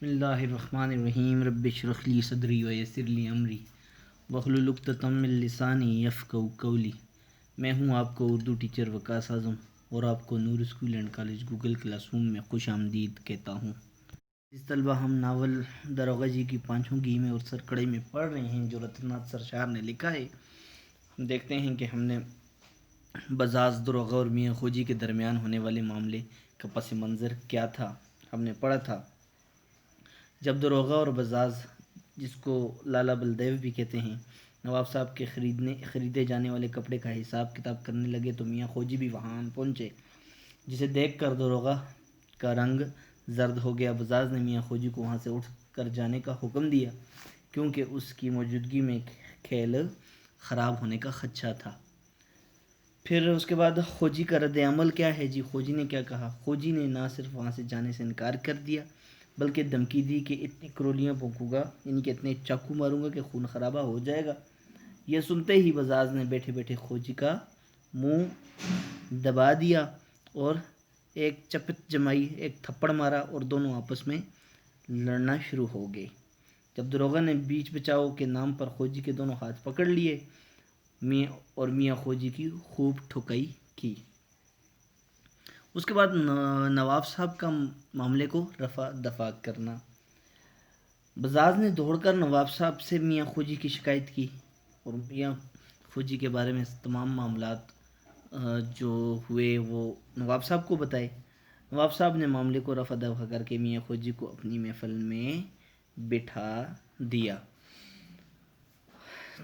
بسم اللہ الرحمن الرحیم رب اشرح لی صدری ویسر لی امری واحلل عقدۃ من لسانی یفقہوا قولی۔ میں ہوں آپ کو اردو ٹیچر وقاص اعظم اور آپ کو Noor school and college Google class room میں خوش آمدید کہتا ہوں۔ اس طلبہ ہم ناول داروغہ جی کی پانچوں گیم اور سرکڑے میں پڑھ رہے ہیں جو رتن ناتھ سرشار نے لکھا ہے۔ ہم دیکھتے ہیں کہ ہم نے بزاز، داروغہ اور میاں خوجی کے درمیان ہونے والے معاملے کا پس منظر کیا تھا۔ ہم نے پڑھا تھا جب داروغہ اور بزاز، جس کو لالا بلدیو بھی کہتے ہیں، نواب صاحب کے خریدے جانے والے کپڑے کا حساب کتاب کرنے لگے تو میاں خوجی بھی وہاں پہنچے، جسے دیکھ کر داروغہ کا رنگ زرد ہو گیا۔ بزاز نے میاں خوجی کو وہاں سے اٹھ کر جانے کا حکم دیا کیونکہ اس کی موجودگی میں کھیل خراب ہونے کا خدشہ تھا۔ پھر اس کے بعد خوجی کا رد عمل کیا ہے جی؟ خوجی نے کیا کہا؟ خوجی نے نہ صرف وہاں سے جانے سے انکار کر دیا بلکہ دھمکی دی کہ اتنی کرولیاں پھونکوں گا، یعنی کہ اتنے چاقو ماروں گا کہ خون خرابہ ہو جائے گا۔ یہ سنتے ہی بزاز نے بیٹھے بیٹھے خوجی کا منہ دبا دیا اور ایک چپت جمائی، ایک تھپڑ مارا اور دونوں آپس میں لڑنا شروع ہو گئے۔ جب داروغہ نے بیچ بچاؤ کے نام پر خوجی کے دونوں ہاتھ پکڑ لیے اور میاں خوجی کی خوب ٹھکائی کی۔ اس کے بعد نواب صاحب کا معاملے کو رفع دفع کرنا۔ بزاز نے دوڑ کر نواب صاحب سے میاں خوجی کی شکایت کی اور میاں خوجی کے بارے میں تمام معاملات جو ہوئے وہ نواب صاحب کو بتائے۔ نواب صاحب نے معاملے کو رفع دفع کر کے میاں خوجی کو اپنی محفل میں بٹھا دیا۔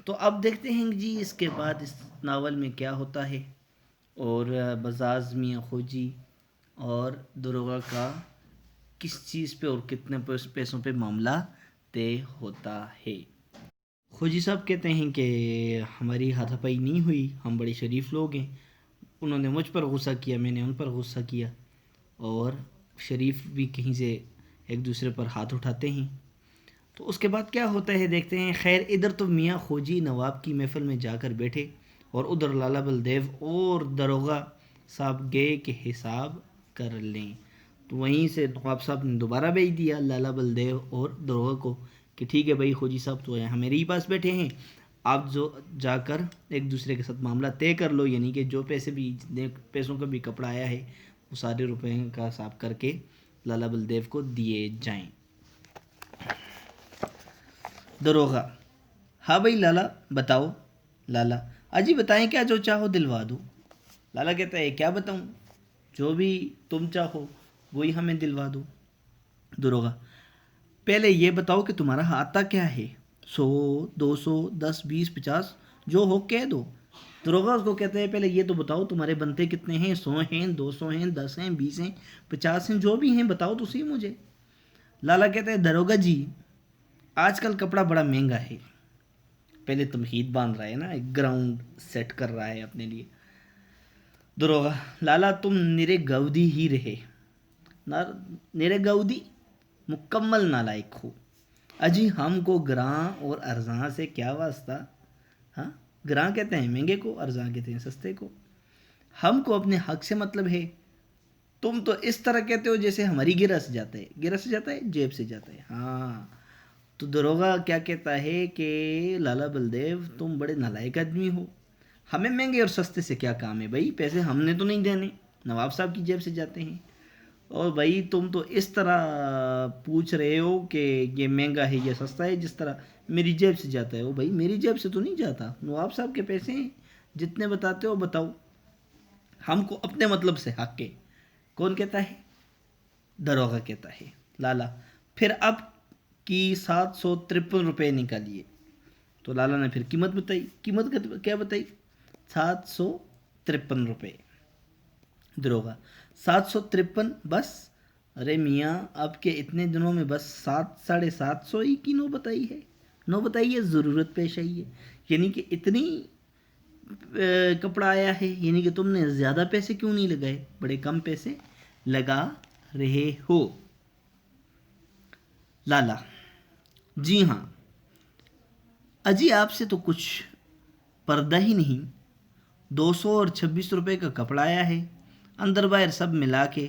تو اب دیکھتے ہیں جی اس کے بعد اس ناول میں کیا ہوتا ہے اور بزاز، میاں خوجی اور داروغہ کا کس چیز پہ اور کتنے پیسوں پہ معاملہ طے ہوتا ہے۔ خوجی صاحب کہتے ہیں کہ ہماری ہاتھا پائی نہیں ہوئی، ہم بڑے شریف لوگ ہیں، انہوں نے مجھ پر غصہ کیا، میں نے ان پر غصہ کیا، اور شریف بھی کہیں سے ایک دوسرے پر ہاتھ اٹھاتے ہیں۔ تو اس کے بعد کیا ہوتا ہے دیکھتے ہیں۔ خیر، ادھر تو میاں خوجی نواب کی محفل میں جا کر بیٹھے اور ادھر لالا بلدیو اور داروغہ صاحب گئے کہ حساب کر لیں۔ تو وہیں سے نواب صاحب نے دوبارہ بھیج دیا لالا بلدیو اور داروغہ کو کہ ٹھیک ہے بھائی، خوجی صاحب تو یہاں میرے ہی پاس بیٹھے ہیں، آپ جو جا کر ایک دوسرے کے ساتھ معاملہ طے کر لو، یعنی کہ جو پیسے بھی، جتنے پیسوں کا بھی کپڑا آیا ہے وہ سارے روپے کا حساب کر کے لالا بلدیو کو دیے جائیں۔ داروغہ: ہاں بھائی لالا بتاؤ۔ لالا: اجی بتائیں، کیا جو چاہو دلوا دو۔ لالا کہتا ہے کیا بتاؤں، جو بھی تم چاہو وہی ہمیں دلوا دو۔ داروغہ: پہلے یہ بتاؤ کہ تمہارا آتا کیا ہے، 100، 200، 10، 20، 50 جو ہو کہہ دو۔ داروغہ اس کو کہتے ہیں پہلے یہ تو بتاؤ تمہارے بنتے کتنے ہیں، 100 ہیں، 200 ہیں، 10 ہیں، 20 ہیں، 50 ہیں، جو بھی ہیں بتاؤ تو صحیح مجھے۔ لالا کہتے ہیں داروغہ جی آج کل کپڑا بڑا مہنگا ہے۔ پہلے تمہید باندھ رہا ہے نا، ایک گراؤنڈ سیٹ کر رہا ہے اپنے لیے۔ داروغہ: لالا تم نرے گودی ہی رہے، نرے گودی، مکمل نالائق ہو۔ اجی ہم کو گراں اور ارزاں سے کیا واسطہ؟ ہاں، گراں کہتے ہیں مہنگے کو، ارزاں کہتے ہیں سستے کو۔ ہم کو اپنے حق سے مطلب ہے، تم تو اس طرح کہتے ہو جیسے ہماری گرہ سے جاتا ہے۔ گرہ سے جاتا ہے، جیب سے جاتا ہے۔ ہاں، تو داروغہ کیا کہتا ہے کہ لالا بلدیو تم بڑے نالائق آدمی ہو، ہمیں مہنگے اور سستے سے کیا کام ہے بھائی، پیسے ہم نے تو نہیں دینے، نواب صاحب کی جیب سے جاتے ہیں، اور بھائی تم تو اس طرح پوچھ رہے ہو کہ یہ مہنگا ہے یا سستا ہے جس طرح میری جیب سے جاتا ہے۔ وہ بھائی میری جیب سے تو نہیں جاتا، نواب صاحب کے پیسے ہیں، جتنے بتاتے ہو بتاؤ، ہم کو اپنے مطلب سے حق ہے۔ کون کہتا ہے؟ داروغہ کہتا ہے۔ لالا: پھر اب کی 753 روپے نکالیے۔ تو لالا نے پھر قیمت بتائی۔ قیمت کیا بتائی؟ 753 روپے۔ داروغہ: 753 بس؟ ارے میاں اب کے اتنے دنوں میں بس 750 ہی کی نو بتائی ہے، نو بتائی ہے، ضرورت پیش آئی ہے، یعنی کہ اتنی کپڑا آیا ہے، یعنی کہ تم نے زیادہ پیسے کیوں نہیں لگائے، بڑے کم پیسے لگا رہے ہو۔ لالا: جی ہاں اجی آپ سے تو کچھ پردہ ہی نہیں، 200 اور 26 روپے کا کپڑا آیا ہے، اندر باہر سب ملا کے،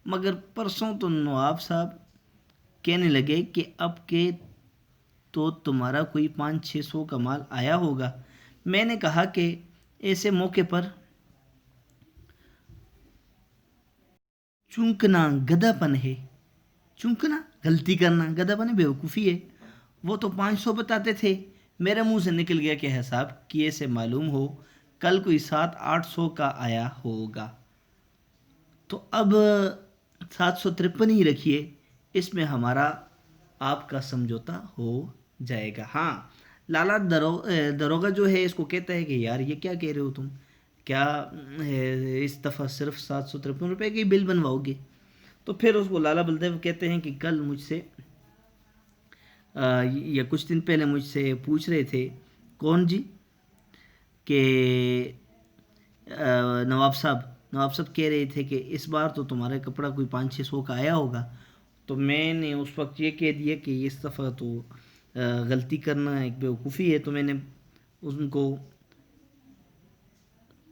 مگر پرسوں تو نواب صاحب کہنے لگے کہ اب کے تو تمہارا کوئی 500-600 کا مال آیا ہوگا۔ میں نے کہا کہ ایسے موقع پر چونکنا گدھا پن ہے۔ چونکنا غلطی کرنا گدھا پن بیوقوفی ہے۔ وہ تو 500 بتاتے تھے۔ میرے منہ سے نکل گیا کہ حساب کیے سے معلوم ہو کل کوئی 700-800 کا آیا ہوگا۔ تو اب 753 ہی رکھیے، اس میں ہمارا آپ کا سمجھوتا ہو جائے گا۔ ہاں، لالا دروگا جو ہے اس کو کہتا ہے کہ یار یہ کیا کہہ رہے ہو تم، کیا اس دفعہ صرف 753 روپے کی بل بنواؤ گے؟ تو پھر اس کو لالا بلدیو کہتے ہیں کہ کل مجھ سے یا کچھ دن پہلے مجھ سے پوچھ رہے تھے، کون جی؟ کہ نواب صاحب کہہ رہے تھے کہ اس بار تو تمہارا کپڑا کوئی 500-600 کا آیا ہوگا۔ تو میں نے اس وقت یہ کہہ دیا کہ اس دفعہ تو غلطی کرنا ایک بیوقوفی ہے، تو میں نے ان کو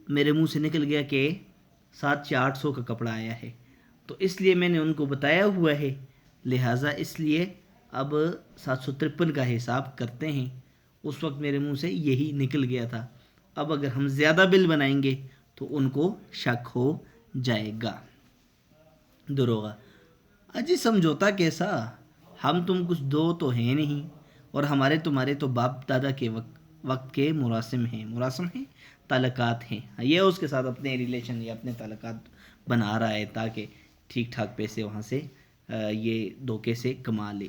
میرے منہ سے نکل گیا کہ 700-800 کا کپڑا آیا ہے، تو اس لیے میں نے ان کو بتایا ہوا ہے، لہٰذا اس لیے اب 753 کا حساب کرتے ہیں۔ اس وقت میرے منہ سے یہی نکل گیا تھا۔ اب اگر ہم زیادہ بل بنائیں گے تو ان کو شک ہو جائے گا۔ دروغہ: اجی سمجھوتا کیسا؟ ہم تم کچھ دو تو ہیں نہیں، اور ہمارے تمہارے تو باپ دادا کے وقت کے مراسم ہیں، تعلقات ہیں۔ یہ اس کے ساتھ اپنے ریلیشن یا اپنے تعلقات بنا رہا ہے تاکہ ٹھیک ٹھاک پیسے وہاں سے یہ دھوکے سے کما لے۔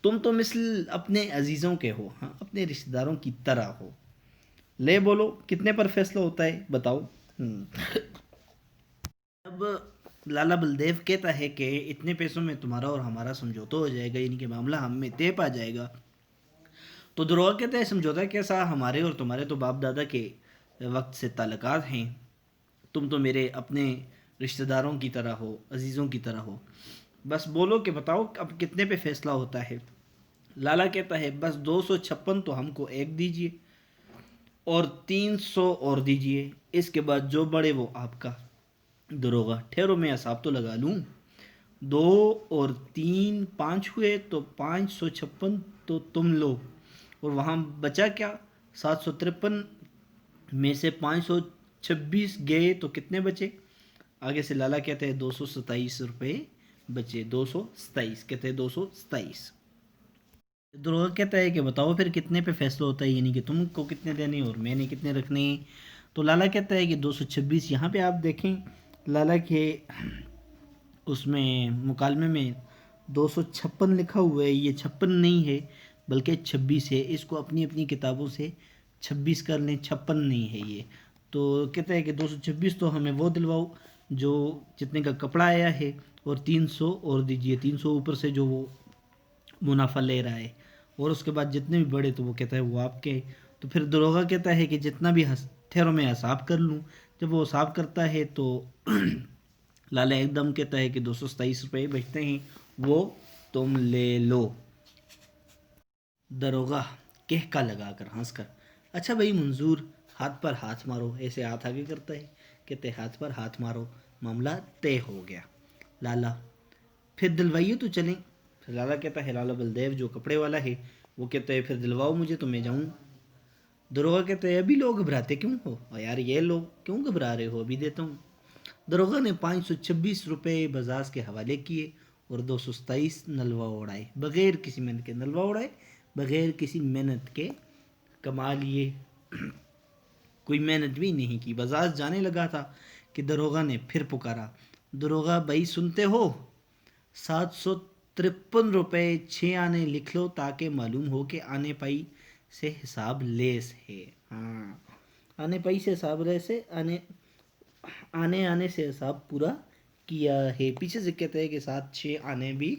تم تو مثل اپنے عزیزوں کے ہو، ہاں اپنے رشتہ داروں کی طرح ہو۔ لے بولو کتنے پر فیصلہ ہوتا ہے بتاؤ۔ اب لالا بلدیو کہتا ہے کہ اتنے پیسوں میں تمہارا اور ہمارا سمجھوتا ہو جائے گا، یعنی کہ معاملہ ہم میں طے پا جائے گا۔ تو دروغہ کہتا ہے سمجھوتا کیسا؟ ہمارے اور تمہارے تو باپ دادا کے وقت سے تعلقات ہیں، تم تو میرے اپنے رشتہ داروں کی طرح ہو، عزیزوں کی طرح ہو۔ بس بولو کہ بتاؤ اب کتنے پہ فیصلہ ہوتا ہے؟ لالا کہتا ہے بس 256 تو ہم کو ایک دیجئے اور 300 اور دیجئے، اس کے بعد جو بڑھے وہ آپ کا۔ دروغہ: ٹھہرو میں حساب تو لگا لوں، 2 اور 3 5 ہوئے تو 556 تو تم لو، اور وہاں بچا کیا؟ 753 میں سے 526 گئے تو کتنے بچے؟ آگے سے لالا کہتے ہیں 227 روپے بچے، 227 کہتے ہیں 227۔ دروغہ کہتا ہے کہ بتاؤ پھر کتنے پہ فیصلہ ہوتا ہے، یعنی کہ تم کو کتنے دینے اور میں نے کتنے رکھنے ہیں؟ تو لالا کہتا ہے کہ 226۔ یہاں پہ آپ دیکھیں لالا کے اس میں مکالمے میں 256 لکھا ہوا ہے، یہ 56 نہیں ہے بلکہ 26 ہے۔ اس کو اپنی اپنی کتابوں سے 26 کر لیں، 56 نہیں ہے یہ۔ تو کہتا ہے کہ 226 تو ہمیں وہ دلواؤ جو جتنے کا کپڑا آیا ہے، اور 300 اور دیجئے، 300 اوپر سے جو وہ منافع لے رہا ہے، اور اس کے بعد جتنے بھی بڑے تو وہ کہتا ہے وہ آپ کے۔ تو پھر دروغہ کہتا ہے کہ جتنا بھی ٹھہرو میں حساب کر لوں۔ جب وہ حساب کرتا ہے تو لالا ایک دم کہتا ہے کہ 227 روپے بچتے ہیں، وہ تم لے لو۔ دروغہ کہکا لگا کر ہنس کر: اچھا بھائی منظور، ہاتھ پر ہاتھ مارو۔ ایسے ہاتھ آگے کرتا ہے، کہتے ہاتھ پر ہاتھ مارو، معاملہ طے ہو گیا۔ لالا: پھر دلوائیے تو چلیں۔ پھر لالا کہتا ہے، لالا بلدیو جو کپڑے والا ہے وہ کہتا ہے پھر دلواؤ مجھے تو میں جاؤں۔ دروغہ کہتا ہے ابھی لوگ گھبراتے کیوں ہو؟ یار یہ لوگ کیوں گھبرا رہے ہو، ابھی دیتا ہوں۔ دروغہ نے 526 روپے بزاز کے حوالے کیے اور 227 نلوا اڑائے، بغیر کسی محنت کے نلوا اڑائے، بغیر کسی محنت کے کما لیے۔ کوئی محنت بھی نہیں کی، بزاز جانے لگا تھا کہ دروغہ نے پھر پکارا: دروغہ بھائی سنتے ہو؟ 753 روپے 6 آنے لکھ لو تاکہ معلوم ہو کہ آنے پائی سے حساب لیس ہے۔ ہاں، آنے پائی سے حساب لیس ہے، آنے سے حساب پورا کیا ہے۔ پیچھے سے کہتے ہیں کہ 7-6 آنے بھی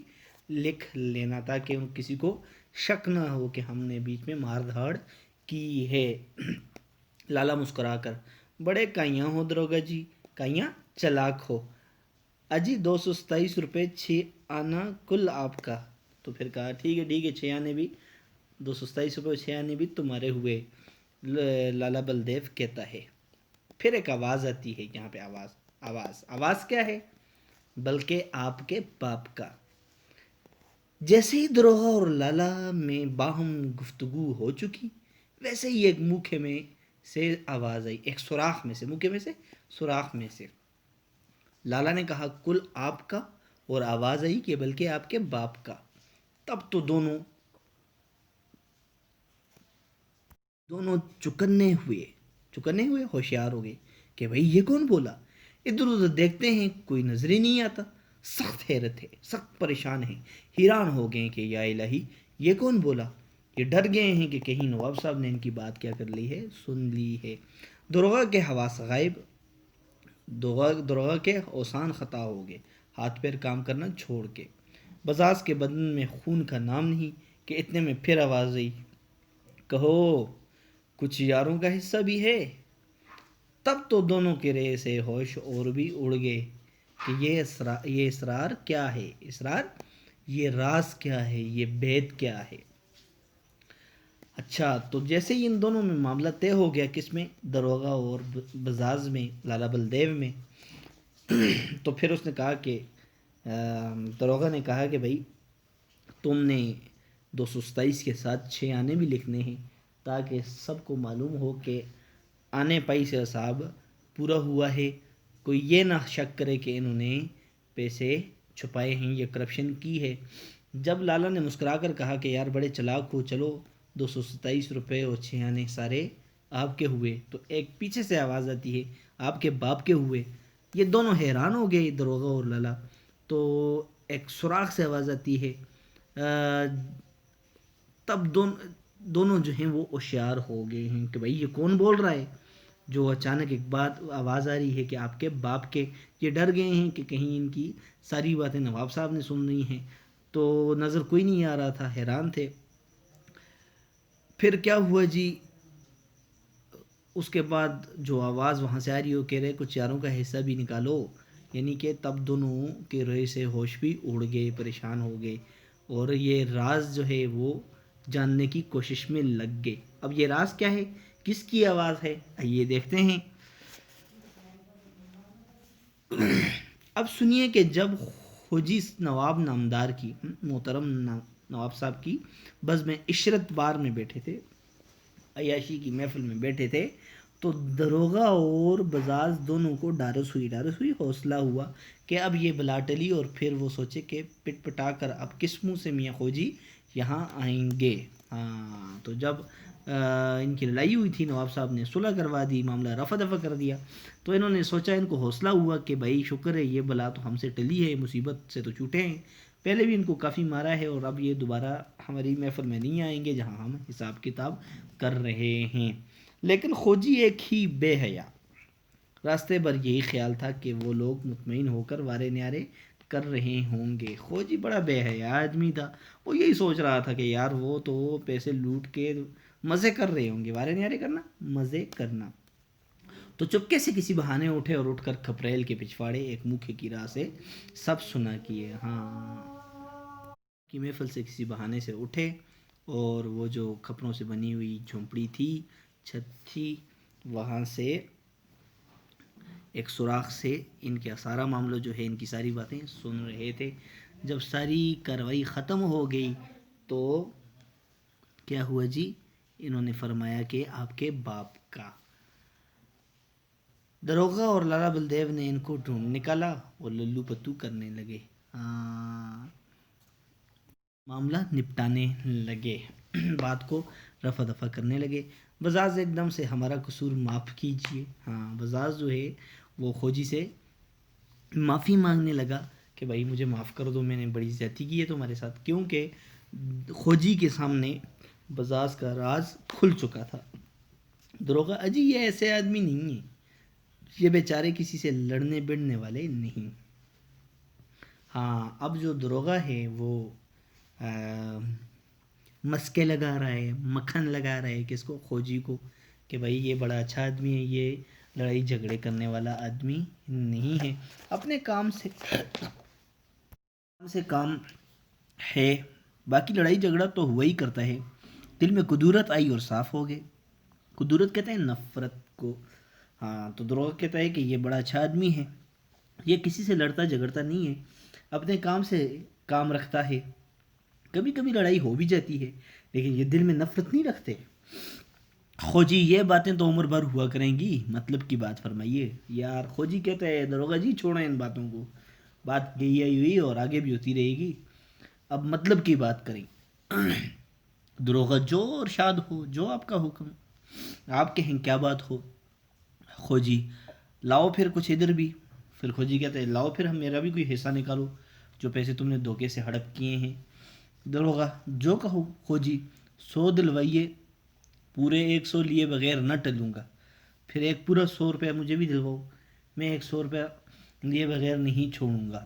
لکھ لینا تاکہ کسی کو شک نہ ہو کہ ہم نے بیچ میں مار دھاڑ کی ہے۔ لالا مسکرا کر: بڑے کائیاں ہو دروغہ جی، کائیاں چلاک ہو۔ اجی 227 روپے 6 آنا کل آپ کا۔ تو پھر کہا ٹھیک ہے 6 آنے بھی، 227 روپے 6 آنے بھی تمہارے ہوئے۔ لالا بلدیو کہتا ہے۔ پھر ایک آواز آتی ہے یہاں پہ، آواز کیا ہے؟ بلکہ آپ کے باپ کا۔ جیسے ہی دروغہ اور لالا میں باہم گفتگو ہو چکی، ویسے ہی ایک موکھے میں سے آواز آئی، ایک سوراخ میں سے، موکھے میں سے، سوراخ میں سے لالا نے کہا کل آپ کا، اور آواز آئی کہ بلکہ آپ کے باپ کا۔ تب تو دونوں دونوں چکنے ہوئے ہوشیار ہو گئے کہ بھائی یہ کون بولا؟ ادھر ادھر دیکھتے ہیں کوئی نظر ہی نہیں آتا، سخت حیرت ہے، سخت پریشان ہیں، حیران ہو گئے کہ یا الہی یہ کون بولا؟ یہ ڈر گئے ہیں کہ کہیں نواب صاحب نے ان کی بات کیا کر لی ہے، سن لی ہے۔ دروغہ کے حواس غائب، دروغہ کے اوسان خطا ہو گئے، ہاتھ پیر کام کرنا چھوڑ کے، بزاز کے بدن میں خون کا نام نہیں کہ اتنے میں پھر آواز آئی، کہو کچھ یاروں کا حصہ بھی ہے۔ تب تو دونوں کے رے سے ہوش اور بھی اڑ گئے کہ یہ اسرار کیا ہے، اسرار، یہ راز کیا ہے، یہ بید کیا ہے۔ اچھا، تو جیسے ہی ان دونوں میں معاملہ طے ہو گیا، کس میں؟ دروغہ اور بزاز میں، لالا بلدیو میں، تو پھر اس نے کہا کہ دروغہ نے کہا کہ بھائی تم نے 227 کے ساتھ 6 آنے بھی لکھنے ہیں تاکہ سب کو معلوم ہو کہ آنے پائی سے حساب پورا ہوا ہے، کوئی یہ نہ شک کرے کہ انہوں نے پیسے چھپائے ہیں یا کرپشن کی ہے۔ جب لالا نے مسکرا کر کہا کہ یار بڑے چلاک ہو، چلو 227 روپے اور 6 آنے سارے آپ کے ہوئے، تو ایک پیچھے سے آواز آتی ہے آپ کے باپ کے ہوئے۔ یہ دونوں حیران ہو گئے، دروغہ اور لالا۔ تو ایک سوراخ سے آواز آتی ہے، تب دونوں جو ہیں وہ ہوشیار ہو گئے ہیں کہ بھائی یہ کون بول رہا ہے، جو اچانک ایک بات آواز آ رہی ہے کہ آپ کے باپ کے۔ یہ ڈر گئے ہیں کہ کہیں ان کی ساری باتیں نواب صاحب نے سن لی ہیں، تو نظر کوئی نہیں آ رہا تھا، حیران تھے۔ پھر کیا ہوا جی؟ اس کے بعد جو آواز وہاں سے آ رہی ہو، کہہ رہے کچھ یاروں کا حصہ بھی نکالو، یعنی کہ تب دونوں کے رہے سے ہوش بھی اڑ گئے، پریشان ہو گئے، اور یہ راز جو ہے وہ جاننے کی کوشش میں لگ گئے۔ اب یہ راز کیا ہے، کس کی آواز ہے، آئیے دیکھتے ہیں۔ اب سنیے کہ جب خوجی نواب نامدار کی، محترم نواب صاحب کی بزم میں عشرت بار میں بیٹھے تھے، عیاشی کی محفل میں بیٹھے تھے، تو دروغہ اور بزاز دونوں کو ڈارس ہوئی، حوصلہ ہوا کہ اب یہ بلا ٹلی، اور پھر وہ سوچے کہ پٹ پٹا کر اب کس منہ سے میاں خوجی یہاں آئیں گے۔ ہاں، تو جب ان کی لڑائی ہوئی تھی، نواب صاحب نے صلح کروا دی، معاملہ رفع دفع کر دیا، تو انہوں نے سوچا، ان کو حوصلہ ہوا کہ بھائی شکر ہے یہ بلا تو ہم سے ٹلی ہے، مصیبت سے تو چھوٹے ہیں، پہلے بھی ان کو کافی مارا ہے، اور اب یہ دوبارہ ہماری محفل میں نہیں آئیں گے جہاں ہم حساب کتاب کر رہے ہیں۔ لیکن خوجی ایک ہی بے حیا، راستے بھر یہی خیال تھا کہ وہ لوگ مطمئن ہو کر وارے نیارے کر رہے ہوں گے۔ خوجی بڑا بے حیا آدمی تھا، وہ یہی سوچ رہا تھا کہ یار وہ تو پیسے لوٹ کے مزے کر رہے ہوں گے، وارے نیارے کرنا، مزے کرنا۔ تو چپکے سے کسی بہانے اٹھے اور اٹھ کر کھپریل کے پچھواڑے ایک موکھے کی راہ سے سب سنا کیے۔ ہاں، کی محفل سے کسی بہانے سے اٹھے، اور وہ جو کھپروں سے بنی ہوئی جھونپڑی تھی، چھت تھی، وہاں سے ایک سوراخ سے ان کا سارا معاملہ جو ہے، ان کی ساری باتیں سن رہے تھے۔ جب ساری کارروائی ختم ہو گئی تو کیا ہوا جی؟ انہوں نے فرمایا کہ آپ کے باپ کا۔ دروغہ اور لالا بلدیو نے ان کو ڈھونڈ نکالا اور للو پتو کرنے لگے، معاملہ نپٹانے لگے، بات کو رفع دفع کرنے لگے۔ بزاز ایک دم سے ہمارا قصور معاف کیجیے، ہاں، بزاز جو ہے وہ خوجی سے معافی مانگنے لگا کہ بھائی مجھے معاف کر دو، میں نے بڑی زیادتی کی ہے تمہارے ساتھ، کیونکہ خوجی کے سامنے بزاز کا راز کھل چکا تھا۔ دروغہ، اجی یہ ایسے آدمی نہیں ہے، یہ بیچارے کسی سے لڑنے بڑنے والے نہیں۔ ہاں، اب جو دروغہ ہے وہ مسکے لگا رہا ہے، مکھن لگا رہا ہے کس کو؟ خوجی کو، کہ بھائی یہ بڑا اچھا آدمی ہے، یہ لڑائی جھگڑے کرنے والا آدمی نہیں ہے، اپنے کام سے کام ہے، باقی لڑائی جھگڑا تو ہوا ہی کرتا ہے۔ دل میں کدورت آئی اور صاف ہو گئے۔ کدورت کہتے ہیں نفرت کو، ہاں، تو دروغہ کہتا ہے کہ یہ بڑا اچھا آدمی ہے، یہ کسی سے لڑتا جھگڑتا نہیں ہے، اپنے کام سے کام رکھتا ہے، کبھی کبھی لڑائی ہو بھی جاتی ہے لیکن یہ دل میں نفرت نہیں رکھتے۔ خوجی یہ باتیں تو عمر بھر ہوا کریں گی، مطلب کی بات فرمائیے۔ یار خوجی کہتے ہیں دروغہ جی چھوڑیں ان باتوں کو، بات گئی آئی ہوئی اور آگے بھی ہوتی رہے گی، اب مطلب کی بات کریں۔ دروغہ جو ارشاد ہو، جو آپ کا حکم، آپ کہیں کیا بات ہو۔ خوجی لاؤ پھر کچھ ادھر بھی۔ پھر خوجی کہتے ہیں لاؤ پھر ہم میرا بھی کوئی حصہ نکالو جو پیسے تم نے دھوکے سے ہڑپ کیے ہیں۔ دروغہ جو کہو۔ خوجی 100 دلوائیے، پورے 100 لیے بغیر نہ ٹلوں گا۔ پھر ایک پورا 100 روپیہ مجھے بھی دلواؤ، میں 100 روپیہ لیے بغیر نہیں چھوڑوں گا۔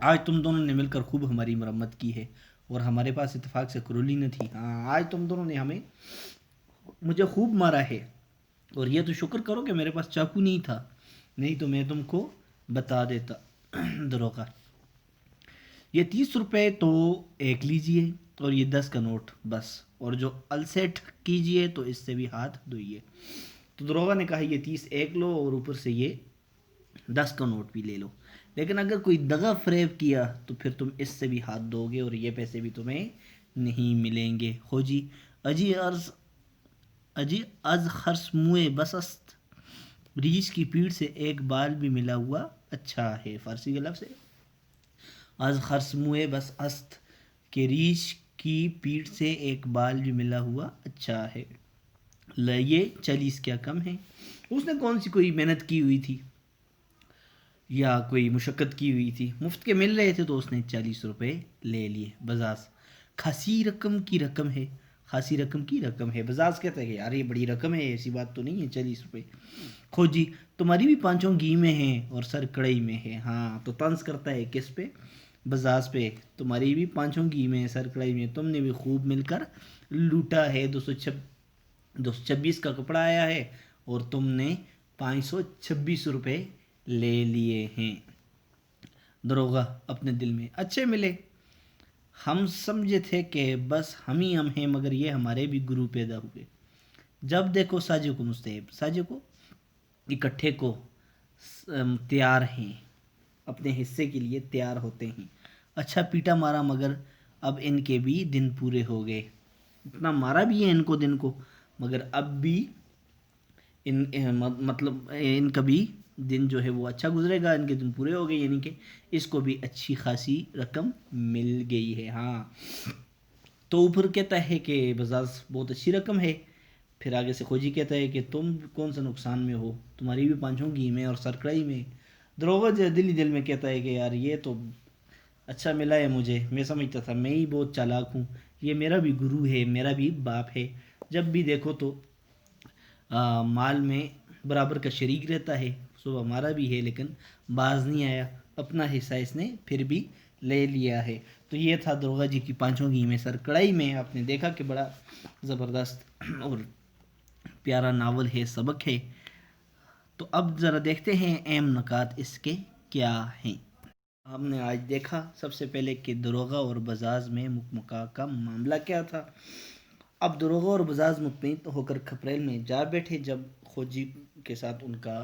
آج تم دونوں نے مل کر خوب ہماری مرمت کی ہے اور ہمارے پاس اتفاق سے کرولی نہ تھی۔ ہاں آج تم دونوں نے مجھے خوب مارا ہے، اور یہ تو شکر کرو کہ میرے پاس چاقو نہیں تھا، نہیں تو میں تم کو بتا دیتا۔ دروغہ یہ 30 روپے تو ایک لیجئے اور یہ 10 کا نوٹ بس، اور جو السیٹ کیجئے تو اس سے بھی ہاتھ دھوئیے۔ تو دروغہ نے کہا یہ 30 ایک لو اور اوپر سے یہ 10 کا نوٹ بھی لے لو، لیکن اگر کوئی دغا فریب کیا تو پھر تم اس سے بھی ہاتھ دو گے اور یہ پیسے بھی تمہیں نہیں ملیں گے۔ خوجی اجی از خرس موئے بس است، ریچھ کی پیڑ سے ایک بال بھی ملا ہوا اچھا ہے۔ فارسی کا لفظ ہے از خرس موئے بس است، کہ ریچھ کی پیڑ سے ایک بال بھی ملا ہوا اچھا ہے۔ یہ 40 کیا کم ہے؟ اس نے کون سی کوئی محنت کی ہوئی تھی یا کوئی مشقت کی ہوئی تھی، مفت کے مل رہے تھے تو اس نے 40 روپے لے لیے۔ بزاز خاصی رقم کی رقم ہے، خاصی رقم کی رقم ہے۔ بزاز کہتا ہے کہ یار یہ بڑی رقم ہے، ایسی بات تو نہیں ہے 40 روپے۔ خوجی تمہاری بھی پانچوں گھی میں ہیں اور سر کڑھائی میں ہے۔ ہاں تو طنز کرتا ہے کس پہ؟ بزاز پہ۔ تمہاری بھی پانچوں گھی میں، سر کڑھائی میں، تم نے بھی خوب مل کر لوٹا ہے۔ 226 کا کپڑا آیا ہے اور تم نے 526 روپے لے لیے ہیں۔ دروغہ اپنے دل میں اچھے ملے، ہم سمجھے تھے کہ بس ہم ہی ہم ہیں، مگر یہ ہمارے بھی گرو پیدا ہوئے۔ جب دیکھو ساجے کو مستعب، ساجے کو اکٹھے کو تیار ہیں، اپنے حصے کے لیے تیار ہوتے ہیں۔ اچھا پیٹا مارا مگر اب ان کے بھی دن پورے ہو گئے۔ اتنا مارا بھی ہے ان کو دن کو، مگر اب بھی مطلب ان کا بھی دن جو ہے وہ اچھا گزرے گا، ان کے دن پورے ہو گئے، یعنی کہ اس کو بھی اچھی خاصی رقم مل گئی ہے۔ ہاں تو اوپر کہتا ہے کہ بزاز بہت اچھی رقم ہے، پھر آگے سے خوجی کہتا ہے کہ تم کون سا نقصان میں ہو، تمہاری بھی پانچوں گھی میں اور سر کڑھائی میں۔ دروغہ دل ہی دل میں کہتا ہے کہ یار یہ تو اچھا ملا ہے مجھے، میں سمجھتا تھا میں ہی بہت چالاک ہوں، یہ میرا بھی گرو ہے، میرا بھی باپ ہے، جب بھی دیکھو تو مال میں برابر کا شریک رہتا ہے، سو ہمارا بھی ہے، لیکن باز نہیں آیا، اپنا حصہ اس نے پھر بھی لے لیا ہے۔ تو یہ تھا دروغہ جی کی پانچوں گھی میں سر کڑھائی میں۔ آپ نے دیکھا کہ بڑا زبردست اور پیارا ناول ہے، سبق ہے۔ تو اب ذرا دیکھتے ہیں اہم نکات اس کے کیا ہیں۔ ہم نے آج دیکھا سب سے پہلے کہ دروغہ اور بزاز میں مکمکا کا معاملہ کیا تھا۔ اب دروغہ اور بزاز مطمئن ہو کر کھپریل میں جا بیٹھے جب خوجی کے ساتھ ان کا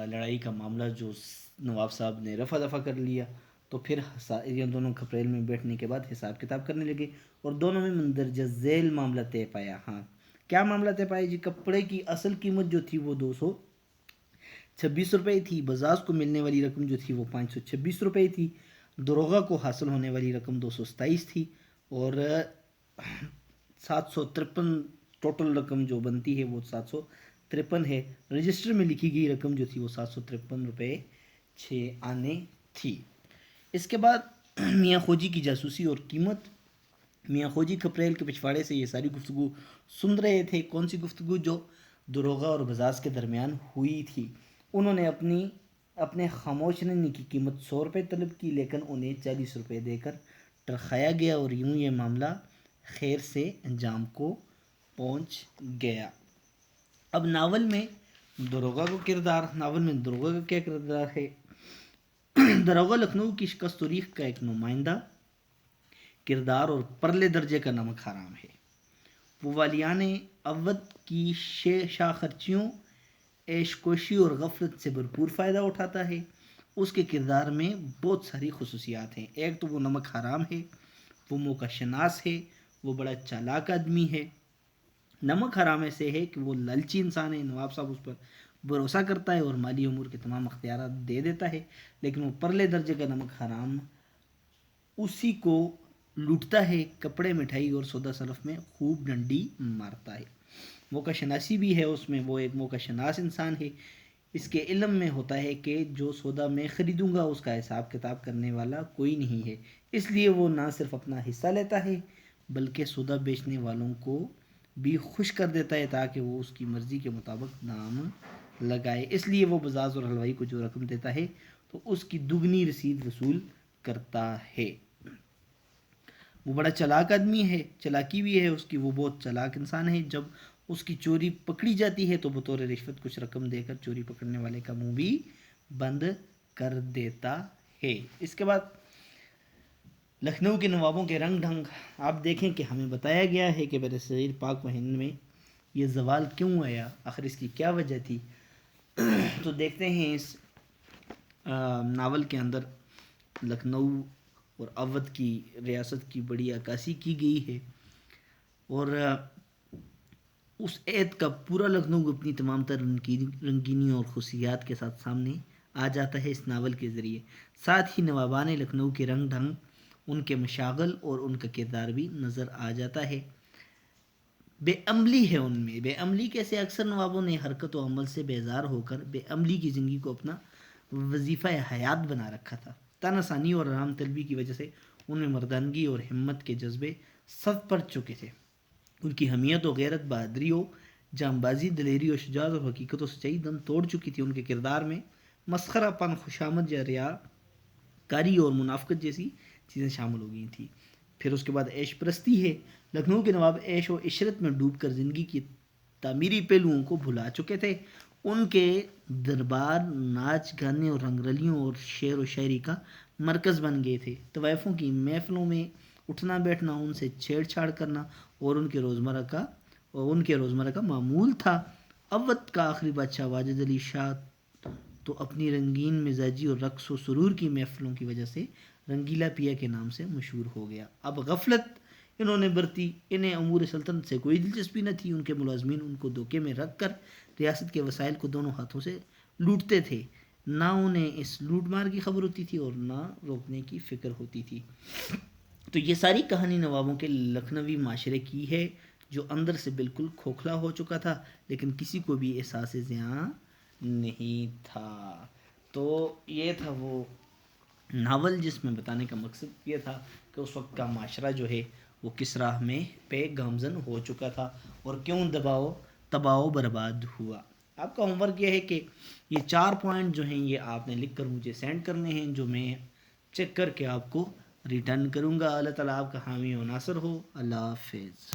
لڑائی کا معاملہ جو نواب صاحب نے رفع دفع کر لیا، تو پھر یہ دونوں کھپریل میں بیٹھنے کے بعد حساب کتاب کرنے لگے اور دونوں میں مندرجہ ذیل معاملہ طے پایا۔ ہاں کیا معاملہ طے پایا جی؟ کپڑے کی اصل قیمت جو تھی وہ 226 روپے تھی، بزاز کو ملنے والی رقم جو تھی وہ 526 روپے تھی، دروغہ کو حاصل ہونے والی رقم 227 تھی، اور 753 ٹوٹل رقم جو بنتی ہے وہ 753 ہے۔ رجسٹر میں لکھی گئی رقم جو تھی وہ 753 روپے 6 آنے تھی۔ اس کے بعد میاں خوجی کی جاسوسی اور قیمت۔ میاں خوجی کھپریل کے پچھواڑے سے یہ ساری گفتگو سن رہے تھے۔ کون سی گفتگو؟ جو دروغہ اور بزاز کے درمیان ہوئی تھی۔ انہوں نے اپنے خاموش رہنے کی قیمت 100 روپے طلب کی، لیکن انہیں 40 روپے دے کر ٹرخایا گیا اور یوں یہ معاملہ خیر سے انجام کو پہنچ گیا۔ اب ناول میں دروغہ کا کیا کردار ہے؟ دروغہ لکھنؤ کی شکست تاریخ کا ایک نمائندہ کردار اور پرلے درجے کا نمک حرام ہے۔ وہ والیان اود کی شاخرچیوں، عیش کوشی اور غفلت سے بھرپور فائدہ اٹھاتا ہے۔ اس کے کردار میں بہت ساری خصوصیات ہیں۔ ایک تو وہ نمک حرام ہے، وہ موقع شناس ہے، وہ بڑا چالاک آدمی ہے۔ نمک حرام ایسے ہے کہ وہ لالچی انسان ہے، نواب صاحب اس پر بھروسہ کرتا ہے اور مالی امور کے تمام اختیارات دے دیتا ہے، لیکن وہ پرلے درجے کا نمک حرام اسی کو لوٹتا ہے، کپڑے مٹھائی اور سودا سلف میں خوب ڈنڈی مارتا ہے۔ موقع شناسی بھی ہے اس میں، وہ ایک موقع شناس انسان ہے، اس کے علم میں ہوتا ہے کہ جو سودا میں خریدوں گا اس کا حساب کتاب کرنے والا کوئی نہیں ہے، اس لیے وہ نہ صرف اپنا حصہ لیتا ہے بلکہ سودا بیچنے والوں کو بھی خوش کر دیتا ہے تاکہ وہ اس کی مرضی کے مطابق دام لگائے، اس لیے وہ بزاز اور حلوائی کو جو رقم دیتا ہے تو اس کی دگنی رسید وصول کرتا ہے۔ وہ بڑا چالاک آدمی ہے، چالاکی بھی ہے اس کی، وہ بہت چالاک انسان ہے۔ جب اس کی چوری پکڑی جاتی ہے تو بطور رشوت کچھ رقم دے کر چوری پکڑنے والے کا منہ بھی بند کر دیتا ہے۔ اس کے بعد لکھنؤ کے نوابوں کے رنگ ڈھنگ، آپ دیکھیں کہ ہمیں بتایا گیا ہے کہ برصغیر پاک و ہند میں یہ زوال کیوں آیا، آخر اس کی کیا وجہ تھی۔ تو دیکھتے ہیں اس ناول کے اندر لکھنؤ اور اودھ کی ریاست کی بڑی عکاسی کی گئی ہے، اور اس عید کا پورا لکھنؤ اپنی تمام تر رنگینی اور خصوصیات کے ساتھ سامنے آ جاتا ہے اس ناول کے ذریعے۔ ساتھ ہی نوابان لکھنؤ کے رنگ ڈھنگ، ان کے مشاغل اور ان کا کردار بھی نظر آ جاتا ہے۔ بے عملی ہے ان میں، بے عملی کیسے؟ اکثر نوابوں نے حرکت و عمل سے بیزار ہو کر بے عملی کی زندگی کو اپنا وظیفہ حیات بنا رکھا تھا۔ تن آسانی اور آرام طلبی کی وجہ سے ان میں مردانگی اور ہمت کے جذبے سب پڑ چکے تھے۔ ان کی حمیت و غیرت، بہادری و جانبازی، دلیری و شجاعت اور حقیقت و سچائی دم توڑ چکی تھی۔ ان کے کردار میں مسخرہ پن، خوشامد یا ریا کاری اور منافقت جیسی چیزیں شامل ہو گئی تھیں۔ پھر اس کے بعد عیش پرستی ہے۔ لکھنؤ کے نواب عیش و عشرت میں ڈوب کر زندگی کی تعمیری پہلوؤں کو بھلا چکے تھے۔ ان کے دربار ناچ گانے اور رنگ رلیوں اور شعر و شاعری کا مرکز بن گئے تھے۔ طوائفوں کی محفلوں میں اٹھنا بیٹھنا، ان سے چھیڑ چھاڑ کرنا اور ان کے روزمرہ کا معمول تھا۔ اودھ کا آخری بادشاہ واجد علی شاہ تو اپنی رنگین مزاجی اور رقص و سرور کی محفلوں کی وجہ سے رنگیلا پیا کے نام سے مشہور ہو گیا۔ اب غفلت انہوں نے برتی، انہیں امور سلطنت سے کوئی دلچسپی نہ تھی۔ ان کے ملازمین ان کو دھوکے میں رکھ کر ریاست کے وسائل کو دونوں ہاتھوں سے لوٹتے تھے، نہ انہیں اس لوٹ مار کی خبر ہوتی تھی اور نہ روکنے کی فکر ہوتی تھی۔ تو یہ ساری کہانی نوابوں کے لکھنوی معاشرے کی ہے جو اندر سے بالکل کھوکھلا ہو چکا تھا، لیکن کسی کو بھی احساس زیاں نہیں تھا۔ تو یہ تھا وہ ناول جس میں بتانے کا مقصد یہ تھا کہ اس وقت کا معاشرہ جو ہے وہ کس راہ میں پہ گامزن ہو چکا تھا اور کیوں تباہ و برباد ہوا۔ آپ کا ہوم ورک یہ ہے کہ یہ 4 پوائنٹ جو ہیں یہ آپ نے لکھ کر مجھے سینڈ کرنے ہیں، جو میں چیک کر کے آپ کو ریٹرن کروں گا۔ اللہ تعالیٰ آپ کا حامی و ناصر ہو۔ اللہ حافظ۔